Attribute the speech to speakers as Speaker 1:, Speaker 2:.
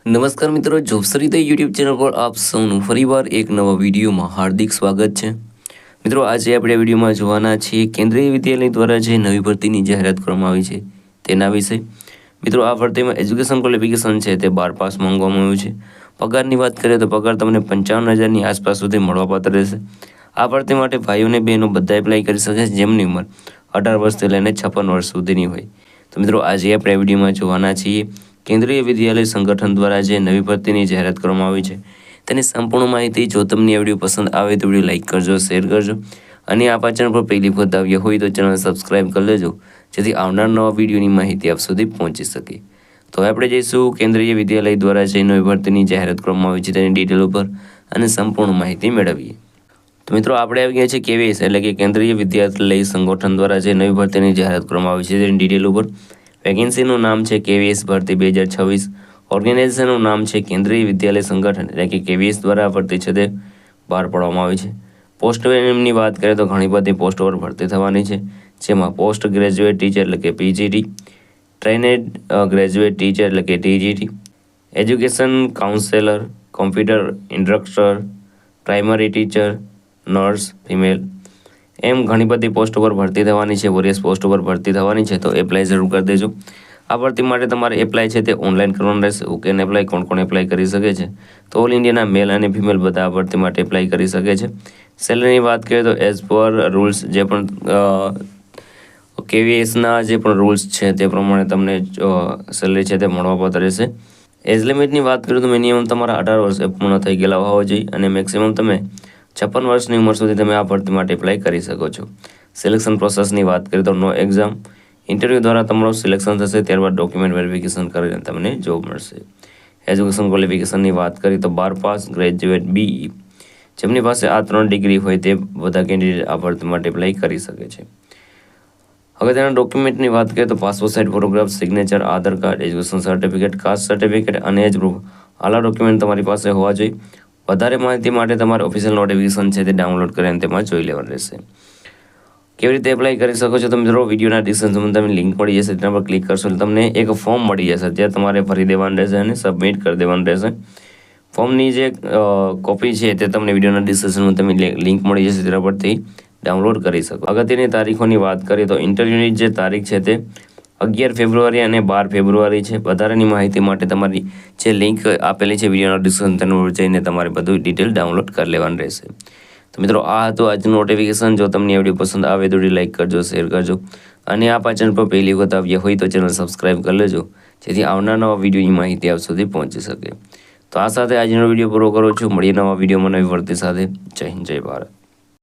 Speaker 1: નમસ્કાર મિત્રો, જોબસરીતા YouTube channel પર આપ સૌનું ફરીવાર એક નવા વિડીયોમાં હાર્દિક સ્વાગત છે। મિત્રો, આજે આપણે વિડીયોમાં જોવાના છીએ કેન્દ્રીય વિદ્યાલય દ્વારા જે નવી ભરતીની જાહેરાત કરવામાં આવી છે તેના વિશે। મિત્રો, આ ભરતીમાં એજ્યુકેશન ક્વોલિફિકેશન છે તે 12 પાસ માંગવામાં આવ્યું છે। પગારની વાત કરીએ તો પગાર તમને 55,000ની આસપાસ સુધી મળવાપાત્ર રહેશે। આ ભરતી માટે ભાઈઓ અને બહેનો બધા એપ્લાય કરી શકે છે જેમની ઉંમર 18 વર્ષથી લઈને 56 વર્ષ સુધીની હોય। તો મિત્રો, આજે આપણે વિડીયોમાં જોવાના છીએ કેન્દ્રીય વિદ્યાલય સંગઠન દ્વારા જે નવી ભરતીની જાહેરાત કરવામાં આવી છે તેની સંપૂર્ણ માહિતી। જો તમને આ વિડીયો પસંદ આવે તો વિડીયો લાઇક કરજો, શેર કરજો અને આ ચેનલ પર પહેલી વખત આવ્યા હોય તો ચેનલ સબસ્ક્રાઇબ કરી લેજો જેથી આવનાર નવા વિડીયોની માહિતી આપ સુધી પહોંચી શકે। તો આપણે જઈશું કેન્દ્રીય વિદ્યાલય દ્વારા જે નવી ભરતીની જાહેરાત કરવામાં આવી છે તેની ડિટેલ ઉપર અને સંપૂર્ણ માહિતી મેળવીએ। તો મિત્રો, આપણે આવી ગયા છે કેવીએસ એટલે કે કેન્દ્રીય વિદ્યાલય સંગઠન દ્વારા જે નવી ભરતીની જાહેરાત કરવામાં આવી છે તેની ડિટેલ ઉપર। વેકેન્સીનું નામ છે કેવીએસ ભરતી 2026। ઓર્ગેનાઇઝેશનનું નામ છે કેન્દ્રીય વિદ્યાલય સંગઠન એટલે કે કેવીએસ દ્વારા ભરતી છે તે બહાર પાડવામાં આવી છે। પોસ્ટની વાત કરીએ તો ઘણી બધી પોસ્ટ પર ભરતી થવાની છે જેમાં પોસ્ટ ગ્રેજ્યુએટ ટીચર એટલે કે પીજીટી, ટ્રેનેડ ગ્રેજ્યુએટ ટીચર એટલે કે TGT, education counsellor, computer instructor, primary teacher, nurse female એમ ઘણી બધી પોસ્ટ પર ભરતી થવાની છે। વોરિયસ પોસ્ટ પર ભરતી થવાની છે તો એપ્લાય જરૂર કરી દેજો। આ ભરતી માટે તમારે એપ્લાય છે તે ઓનલાઈન કરવાનું રહેશે। હુ કેન એપ્લાય, કોણ કોણ એપ્લાય કરી શકે છે તો ઓલ ઇન્ડિયાના મેલ અને ફિમેલ બધા આ ભરતી માટે એપ્લાય કરી શકે છે। સેલરીની વાત કરીએ તો એઝ પર રૂલ્સ જે પણ કેવીએસના જે પણ રૂલ્સ છે તે પ્રમાણે તમને સેલરી છે તે મળવાપાત્ર રહેશે। એજ લિમિટની વાત કરીએ તો મિનિમમ તમારા 18 વર્ષ પૂર્ણ થઈ ગયેલા હોવા જોઈએ અને મેક્સિમમ તમે 56 વર્ષની ઉંમર સુધી તમે આ ભરતી માટે એપ્લાય કરી શકો છો। સિલેક્શન પ્રોસેસની વાત કરીએ તો નો એક્ઝામ, ઇન્ટરવ્યૂ દ્વારા તમારું સિલેક્શન થશે, ત્યારબાદ ડોક્યુમેન્ટ વેરિફિકેશન કરીને તમને જોબ મળશે। એજ્યુકેશન ક્વોલિફિકેશનની વાત કરીએ તો 12 પાસ, ગ્રેજ્યુએટ, બીઈ જેમની પાસે આ 3 ડિગ્રી હોય તે બધા કેન્ડિડેટ આ ભરતી માટે એપ્લાય કરી શકે છે। હવે તેના ડોક્યુમેન્ટની વાત કરીએ તો passport size photograph, signature, Aadhaar card, education certificate, caste certificate અને એજ પ્રૂફ આલા ડોક્યુમેન્ટ તમારી પાસે હોવા જોઈએ। વધારે માહિતી માટે તમારે ઓફિશિયલ નોટિફિકેશન છે તે ડાઉનલોડ કરીને તેમાં જોઈ લેવાનું રહેશે। કેવી રીતે એપ્લાય કરી શકો છો તો મિત્રો, વિડીયોના ડિસ્ક્રિપ્શનમાં તમને લિંક મળી જશે, તેના પર ક્લિક કરશો એટલે તમને એક ફોર્મ મળી જશે, ત્યાં તમારે ભરી દેવાનું રહેશે અને સબમિટ કરી દેવાનું રહેશે। ફોર્મની જે કોપી છે તે તમને વિડીયોના ડિસ્ક્રિપ્શનમાં તમે લિંક મળી જશે, તેના પરથી ડાઉનલોડ કરી શકો। અગત્યની તારીખોની વાત કરીએ તો ઇન્ટરવ્યૂની જે તારીખ છે તે 11 ફેબ્રુઆરી અને 12 ફેબ્રુઆરી છે। વધારાની માહિતી માટે તમારી જે લિંક આપેલી છે વિડીયોના ડિસ્ક્રિપ્શન તેના પર જઈને તમારે બધું ડિટેલ ડાઉનલોડ કરી લેવાનું રહેશે। તો મિત્રો, આ હતું આજનું નોટિફિકેશન। જો તમને આ વિડીયો પસંદ આવે તો લાઇક કરજો, શેર કરજો અને આ ચેનલ પર પહેલી વખત આવ્યા હોય તો ચેનલ સબસ્ક્રાઇબ કરી લેજો જેથી આવનાર નવા વિડીયોની માહિતી આપ સુધી પહોંચી શકે। તો આ સાથે આજનો વિડીયો પૂરો કરું છું। મળીએ નવા વિડીયોમાં નવી ભરતી સાથે। જય હિન્દ, જય ભારત।